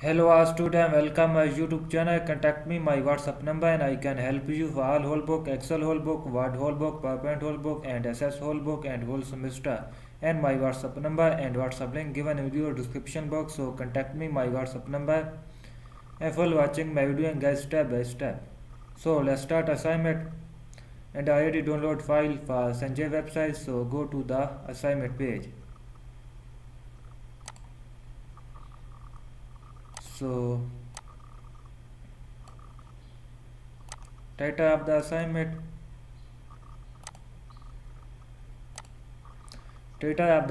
Hello student, welcome my YouTube channel. Contact me my WhatsApp number and I can help you for all whole book, Excel whole book, Word whole book, PowerPoint whole book and SS whole book and whole semester. And my WhatsApp number and WhatsApp link given in video description box. So contact me my WhatsApp number and for watching my video and guys step by step. So let's start assignment and I already download file for Sanjay website. So go to the assignment page. So title of the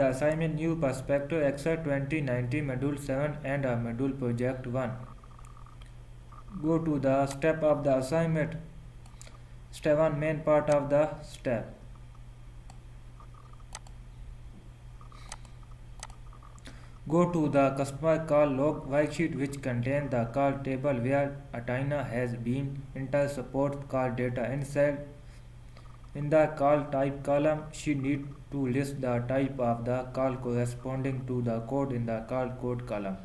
assignment New Perspective Excel 2019 Module 7 and Module Project 1. Go to the step of the assignment. Step 1, main part of the step. Go to the customer call log worksheet which contains the call table where Athena has been enter support call data inside. In the call type column, she needs to list the type of the call corresponding to the code in the call code column.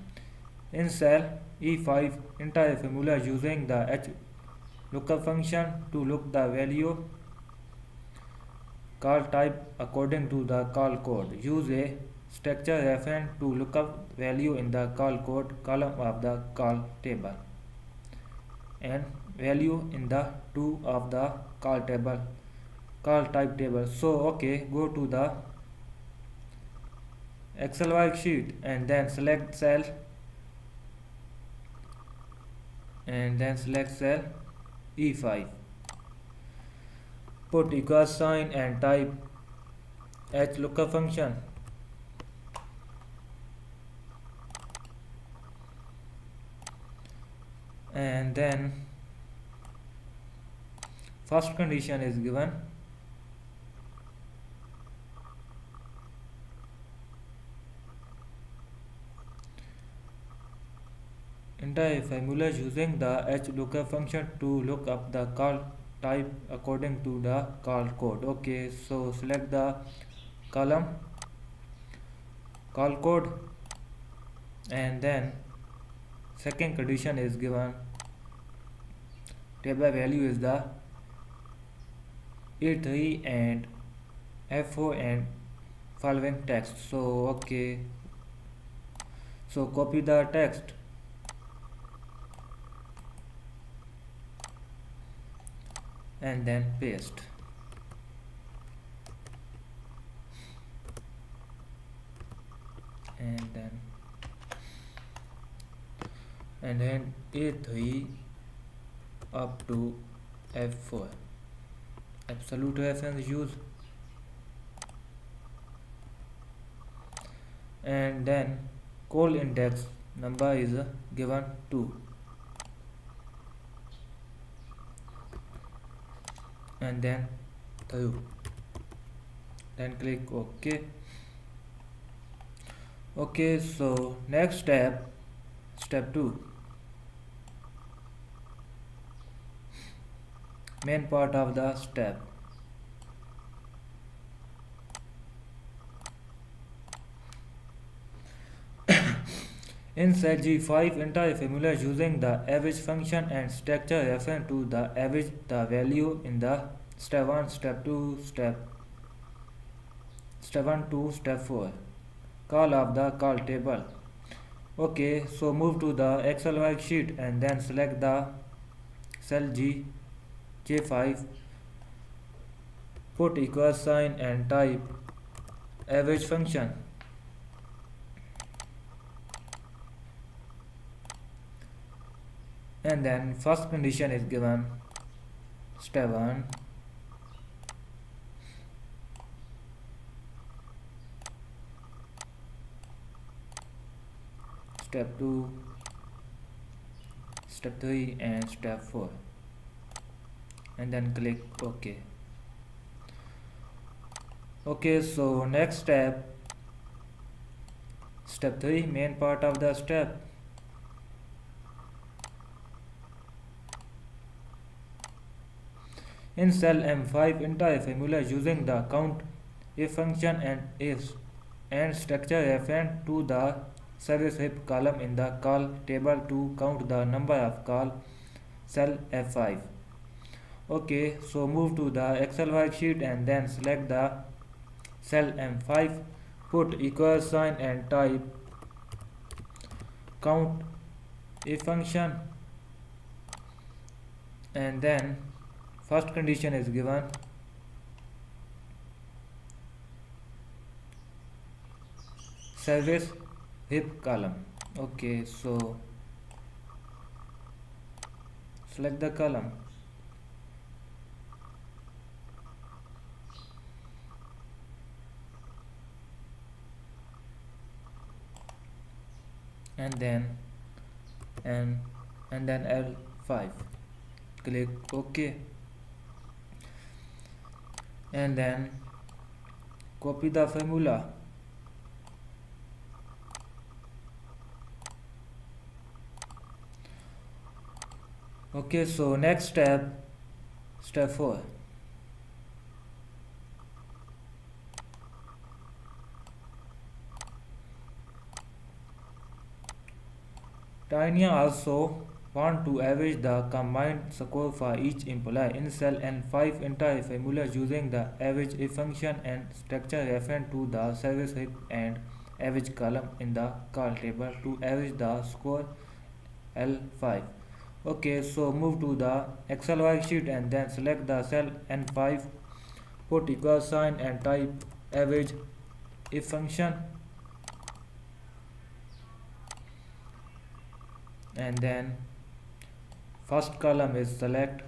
In cell E5, enter a formula using the H lookup function to look the value call type according to the call code. Use a structure reference to look up value in the call code column of the call table and value in the 2 of the call type table. So go to the Excel worksheet and then select cell E5. Put equal sign and type H lookup function. And then first condition is given. Enter a formula using the H lookup function to look up the call type according to the call code. So select the column call code and then second condition is given. Table value is the E3 and F4 and following text. So copy the text and then paste. And then A3 up to F4. Absolute reference use. And then call index number is given 2. And then through. Then click OK. So next step 2, main part of the step. In cell G5, enter a formula using the average function and structure reference to the average the value in the step 1, step 2, step 4. Call of the call table. So move to the Excel worksheet and then select the cell J5. Put equal sign and type average function. And then first condition is given. Step 1. Step 2, step 3 and step 4 and then click OK. So next step 3, main part of the step. In cell M5, enter a formula using the count if function and structure reference to the service heap column in the call table to count the number of call cell F5. Okay, so move to the Excel worksheet and then select the cell M5, put equal sign and type count a function, and then first condition is given, service heap column. Okay, so select the column and then and then L5, click OK, and then copy the formula Okay, so next step 4. Tanya also want to average the combined score for each employee in cell N5. Enter a formula using the average if function and structure referring to the service heap and average column in the call table to average the score L5. Okay, so move to the Excel worksheet and then select the cell N5, put equal sign and type average if function, and then first column is select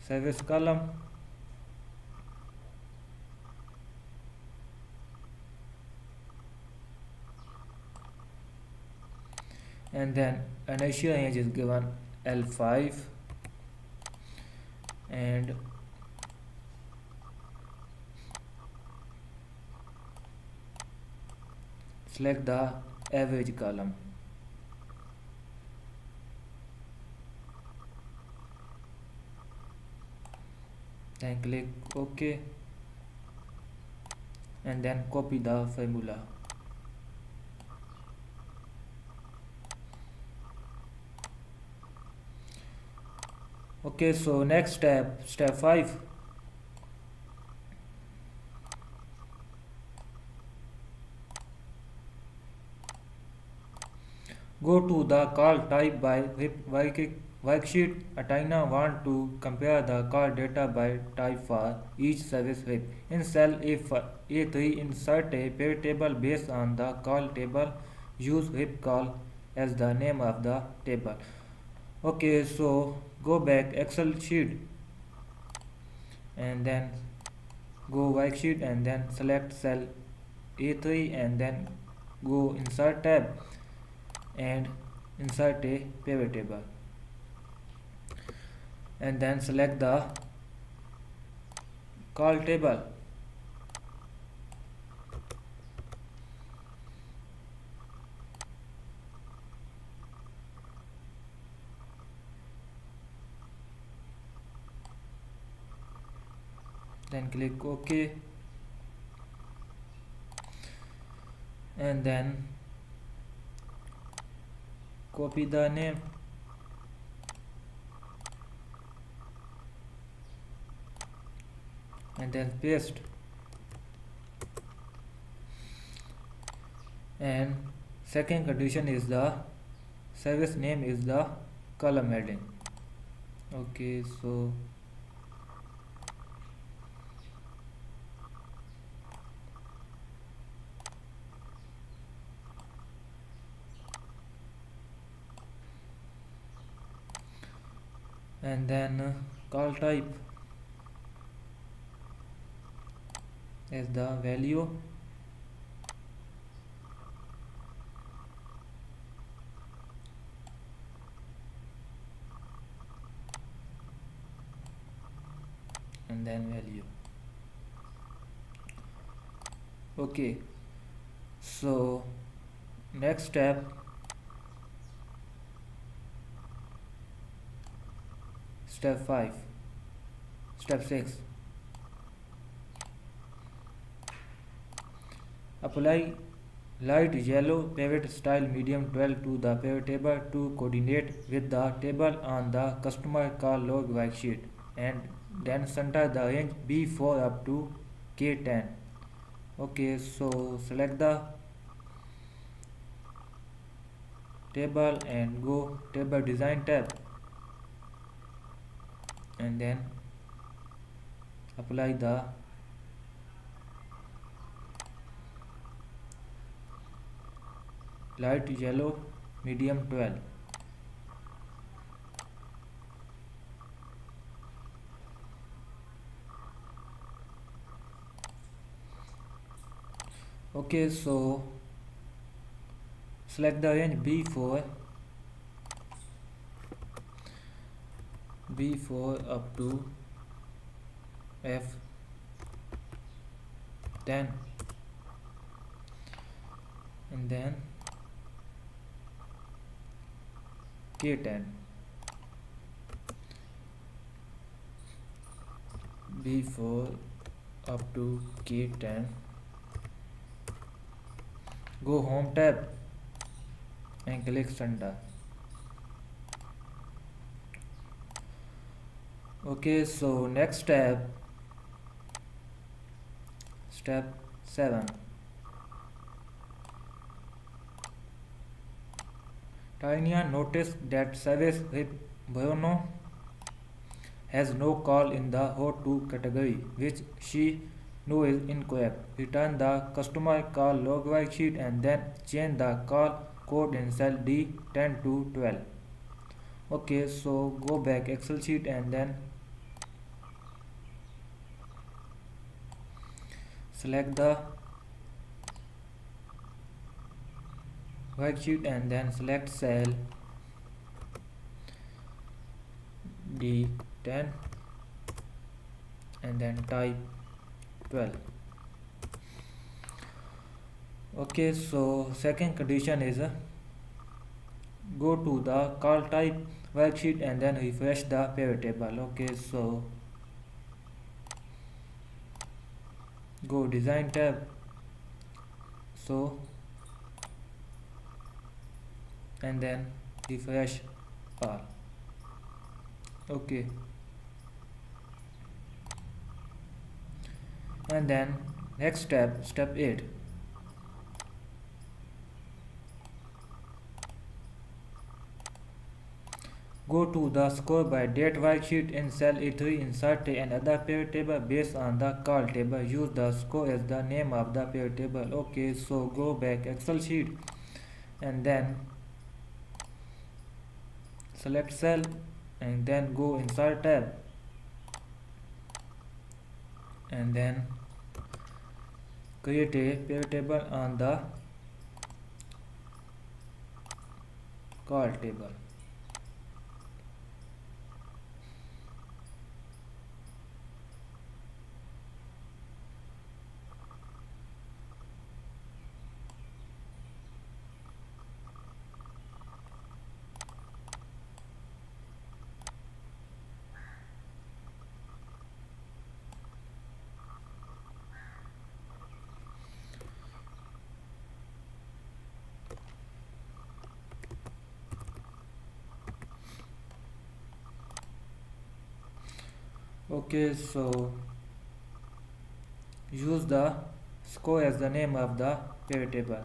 service column, and then initial range is given L5, and select the average column. Then click OK, and then copy the formula. Okay, so next step 5. Go to the call type by worksheet. Atina want to compare the call data by type for each service heap. In cell A3, insert a pivot table based on the call table. Use heap call as the name of the table. Okay, so go back Excel sheet and then go worksheet and then select cell A3 and then go insert tab and insert a pivot table, and then select the call table, then click OK, and then copy the name and then paste, and second condition is the service name is the column heading. Okay, so and then call type as the value, and then value. Okay, so next step 5, step 6. Apply light yellow pivot style medium 12 to the pivot table to coordinate with the table on the customer call log worksheet, and then center the range B4 up to K10. Okay, so select the table and go table design tab, and then apply the light yellow medium 12. Okay, so select the range B4 up to F10, and then K10. B4 up to K10. Go home tab and click center. Okay, so next step, step 7. Tanya noticed that service with Bruno has no call in the How-To category, which she knows is incorrect. Return the customer call log worksheet and then change the call code in cell D10 to 12. Okay, so go back Excel sheet and then select the worksheet and then select cell D10 and then type 12. Okay, so second condition is go to the call type worksheet and then refresh the pivot table. Okay, so go design tab, so and then refresh all. Okay, and then next step, step 8. Go to the score by date worksheet in cell E3, insert another pivot table based on the call table. Use the score as the name of the pivot table. Okay, so go back Excel sheet and then select cell and then go insert tab and then create a pivot table on the call table. Okay, so use the score as the name of the pivot table.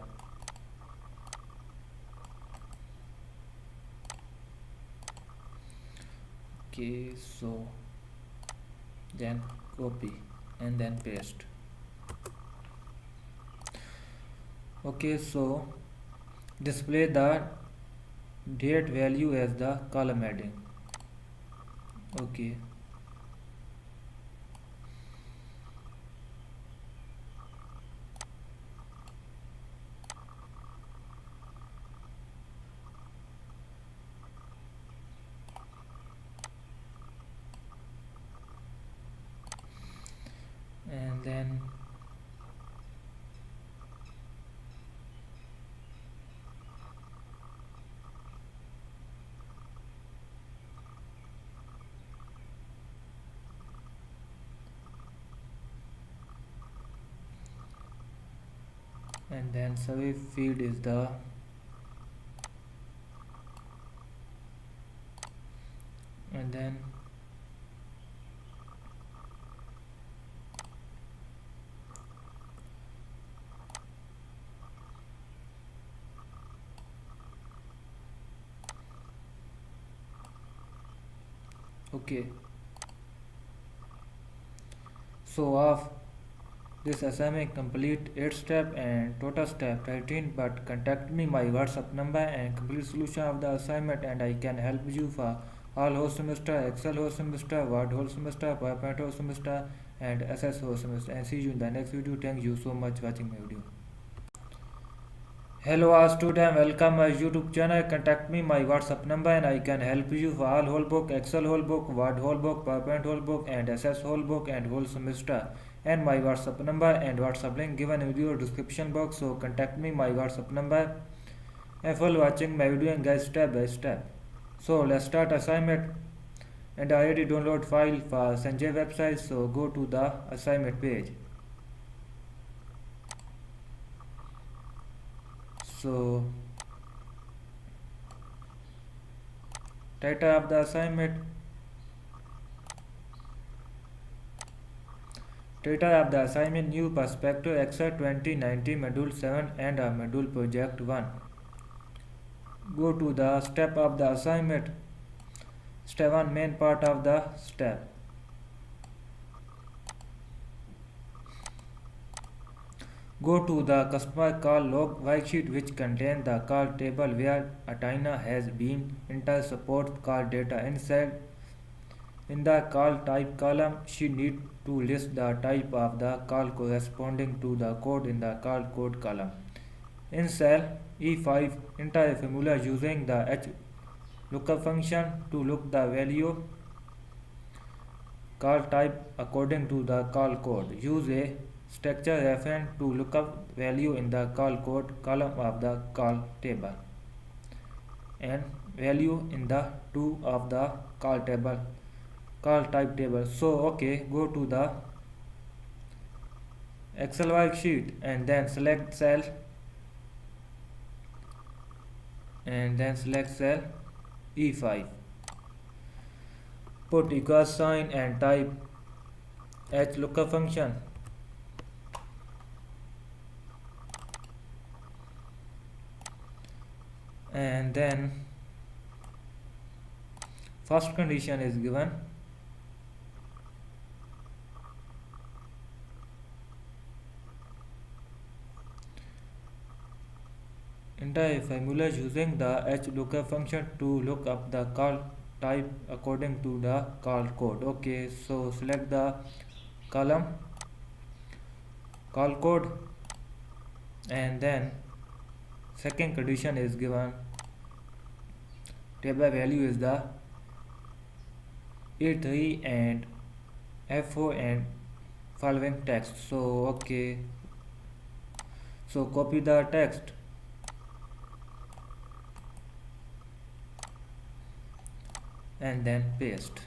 Okay, so then copy and then paste. Okay, so display the date value as the column heading. Okay, and then and then survey field is the and then okay. So of this assignment complete 8 step and total step 13, but contact me my WhatsApp number and complete solution of the assignment, and I can help you for all whole semester, Excel whole semester, Word whole semester, PowerPoint whole semester, and SS whole semester. And see you in the next video. Thank you so much for watching my video. Hello all student, welcome my YouTube channel. Contact me my WhatsApp number and I can help you for all whole book, Excel whole book, Word whole book, PowerPoint whole book, and SS whole book and whole semester. And my WhatsApp number and WhatsApp link given in video description box. So contact me my WhatsApp number and for watching my video and guys step by step. So let's start assignment, and I already download file for Sanjay website. So go to the assignment page. So title of the assignment, new perspective Excel 2019 module 7 and a module project 1. Go to the step of the assignment. Step 1, main part of the step. Go to the customer call log worksheet, which contains the call table where Athena has been entered support call data. In the call type column, she needs to list the type of the call corresponding to the code in the call code column. In cell E5, enter a formula using the HLOOKUP function to look the value call type according to the call code. Use a structure reference to look up value in the call code column of the call table and value in the 2 of the call type table. So okay, go to the Excel worksheet and then select cell E5. Put equal sign and type HLOOKUP function. And then first condition is given. Enter a formula using the HLOOKUP function to look up the call type according to the call code. Okay, so select the column call code, and then second condition is given. Table value is the A3 and F4 and following text. So okay, so copy the text and then paste.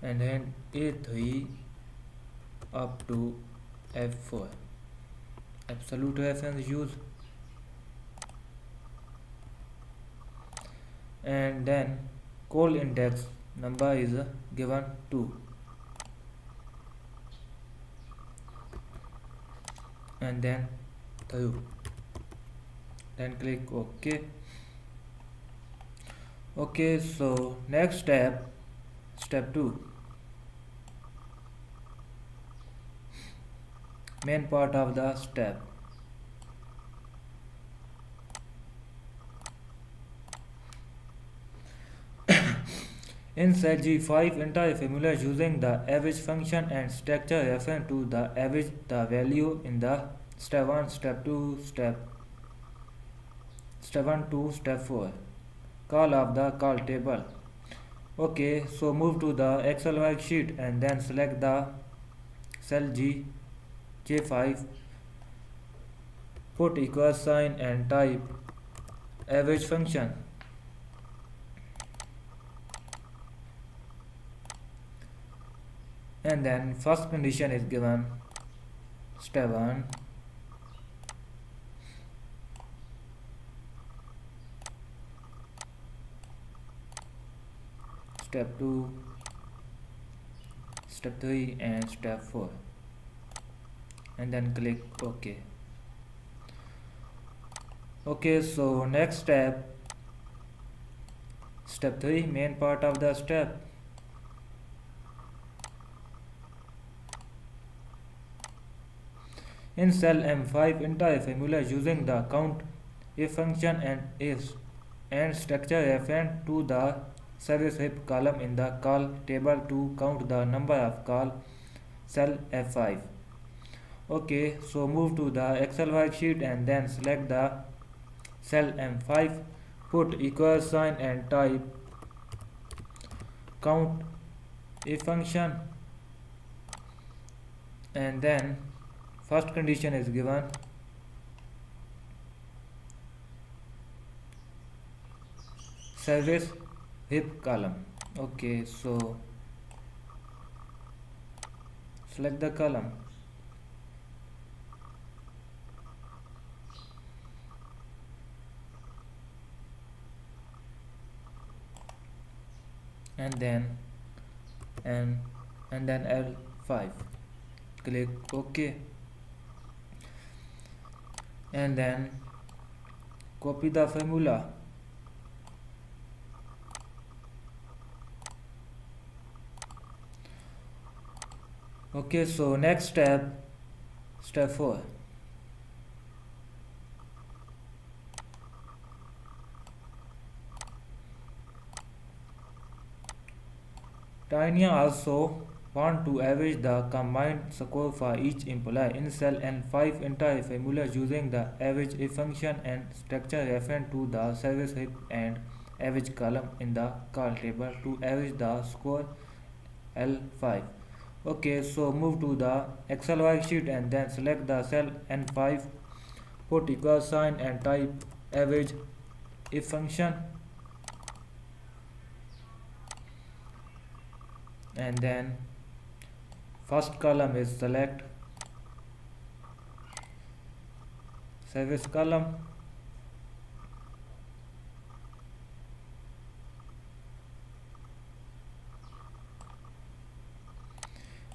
And then A3 up to F4, absolute reference use, and then call index number is given 2, and then through, then click OK. Okay, so next step 2, main part of the step. In cell G5, enter a formula using the average function and structure reference to the average the value in the step 1, step 2, step 1 to step 4. Call of the call table. Okay, so move to the Excel worksheet and then select the cell J5, put equal sign and type average function, And then first condition is given, step 1. Step 2, step 3 and step 4, and then click OK. Okay, so next step 3, main part of the step. In cell M5, enter a formula using the count if function and structure reference to the service heap column in the call table to count the number of call cell F5. Okay, so move to the Excel worksheet and then select the cell M5, put equal sign and type count if function, and then first condition is given, service heap column. Okay, so select the column and then L5, click OK, and then copy the formula Okay, so next step 4. Tanya also want to average the combined score for each employee. In cell N5, enter a formula using the average if function and structure reference to the service heap and average column in the call table to average the score L5. Okay, so move to the Excel worksheet and then select the cell N5, put equal sign and type average if function, and then first column is select service column,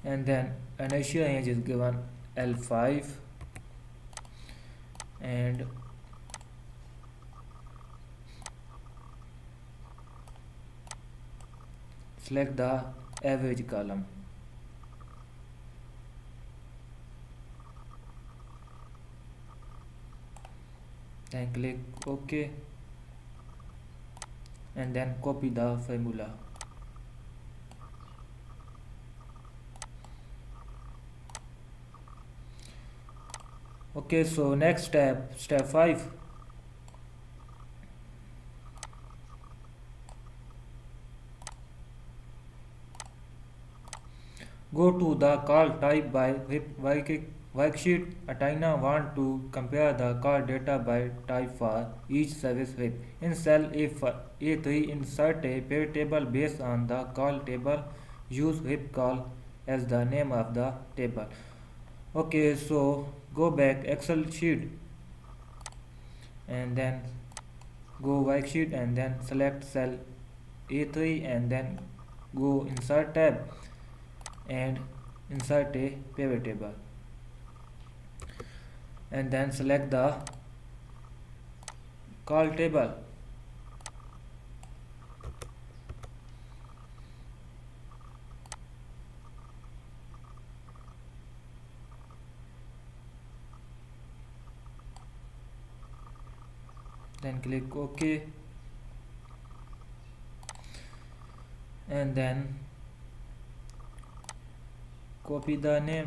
and then initial range is given L5, and select the average column, then click OK, and then copy the formula. Okay, so next step 5. Go to the call type by worksheet. Atina want to compare the call data by type for each service heap. In cell A3, insert a pivot table based on the call table. Use heap call as the name of the table. Okay, so go back Excel sheet and then go worksheet and then select cell A3 and then go insert tab and insert a pivot table, and then select the call table, then click OK, and then copy the name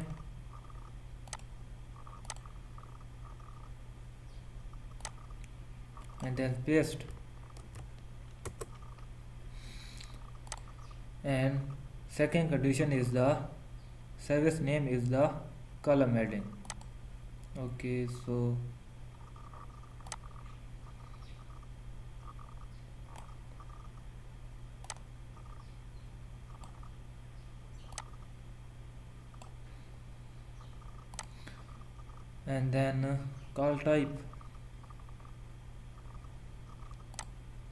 and then paste, and second condition is the service name is the column heading. Okay, so and then call type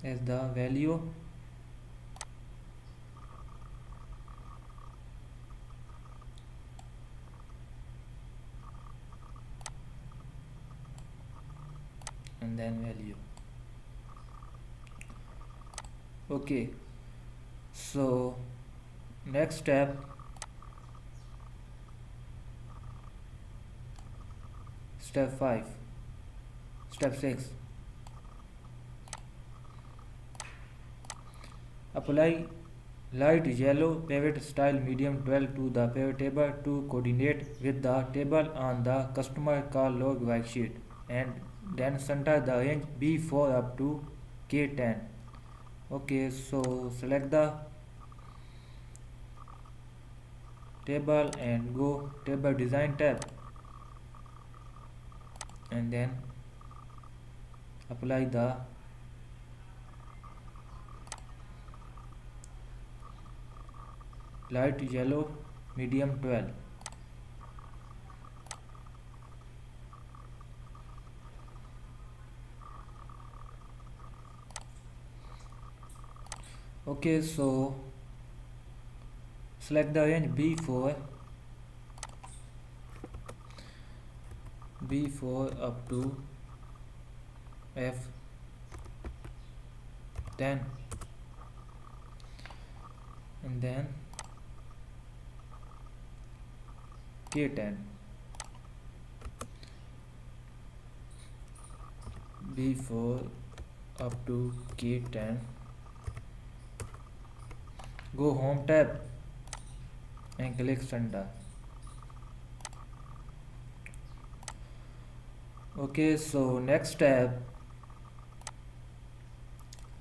as the value, and then value. Okay, so next step, step 5, step 6, apply light yellow pivot style medium 12 to the pivot table to coordinate with the table on the customer call log worksheet, and then center the range B4 up to K10. Okay, so select the table and go table design tab, and then apply the light yellow medium 12. Okay, so select the range B4 up to F10, and then K10. B4 up to K10. Go home tab and click center. Okay, so next step,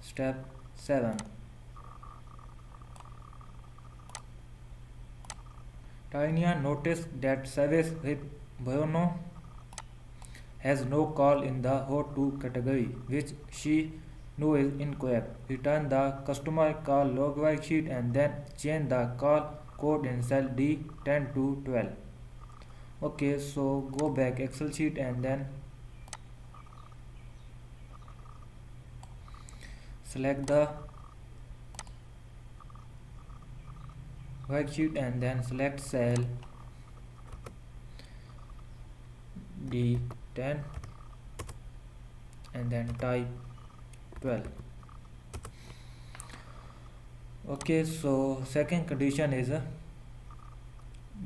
step 7. Tanya noticed that service with Boyono has no call in the hot to category, which she knew is incorrect. Return the customer call log worksheet and then change the call code in cell D10 to 12. Okay, so go back Excel sheet and then select the worksheet and then select cell D10 and then type 12. Okay, so second condition is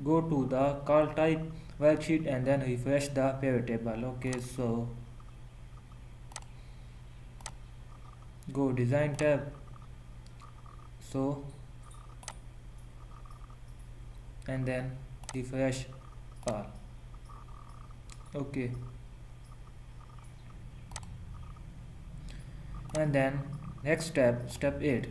go to the call type worksheet and then refresh the pivot table. Okay, so go design tab, so and then refresh all. Okay, and then next step, step 8.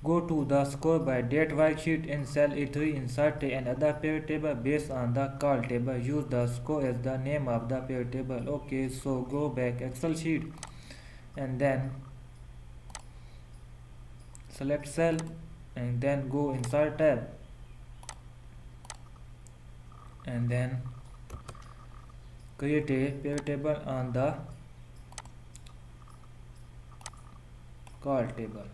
Go to the score by date worksheet in cell E3, insert another pivot table based on the call table. Use the score as the name of the pivot table. Okay, so go back Excel sheet and then select cell and then go insert tab and then create a pivot table on the call table.